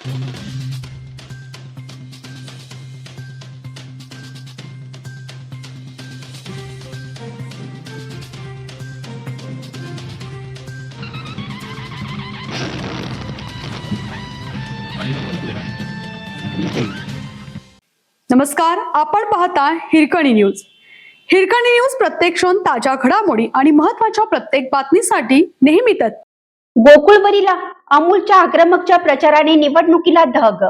नमस्कार, आपण पाहता हिरकणी न्यूज. हिरकणी न्यूज प्रत्येक क्षण ताज्या घडामोडी आणि महत्त्वाच्या प्रत्येक बातमीसाठी नेहमीच. गोकुळवरील अमूलच्या आक्रमकच्या प्रचाराने निवडणुकीला धग.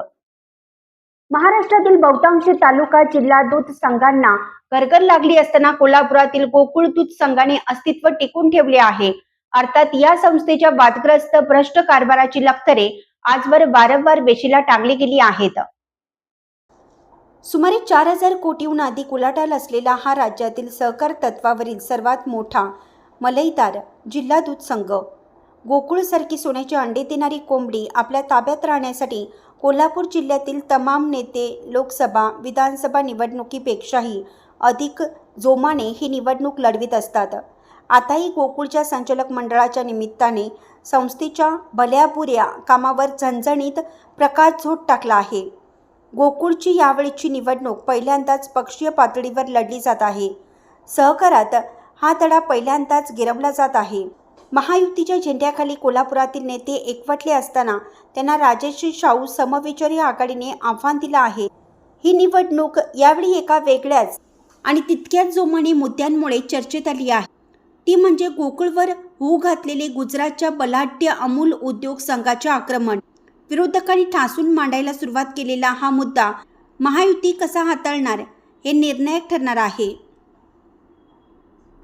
महाराष्ट्रातील बहुतांश तालुका जिल्हा दूध संघांना गरगर लागली असताना कोल्हापुरातील गोकुळ दूध संघाने अस्तित्व टिकून ठेवले आहे. अर्थात या संस्थेच्या वादग्रस्त भ्रष्ट कारभाराची लखतरे आजवर वारंवार वेशीला टांगली गेली आहेत. सुमारे 4000 कोटीहून अधिक उलाढाल असलेला हा राज्यातील सहकार तत्वावरील सर्वात मोठा मलईदार जिल्हा दूध संघ, गोकुळसारखी सोन्याचे अंडे देणारी कोंबडी आपल्या ताब्यात राहण्यासाठी कोल्हापूर जिल्ह्यातील तमाम नेते लोकसभा विधानसभा निवडणुकीपेक्षाही अधिक जोमाने ही निवडणूक लढवित असतात. आताही गोकुळच्या संचालक मंडळाच्या निमित्ताने संस्थेच्या भल्याबुऱ्या कामावर झणझणीत प्रकाशझोत टाकला आहे. गोकुळची यावेळीची निवडणूक पहिल्यांदाच पक्षीय पातळीवर लढली जात आहे. सहकारात हा तडा पहिल्यांदाच गिरवला जात आहे. महायुतीच्या झेंड्याखाली कोल्हापुरातील नेते एकवटले असताना त्यांना राजश्री शाहू समविचारी आघाडीने आव्हान दिलं आहे. ही निवडणूक यावेळी एका वेगळ्याच आणि तितक्याच जोमाने मुद्द्यांमुळे चर्चेत आली आहे. ती म्हणजे गोकुळवर होऊ घातलेले गुजरातच्या बलाढ्य अमूल उद्योग संघाचे आक्रमण. विरोधकांनी ठासून मांडायला सुरुवात केलेला हा मुद्दा महायुती कसा हाताळणार हे निर्णायक ठरणार आहे.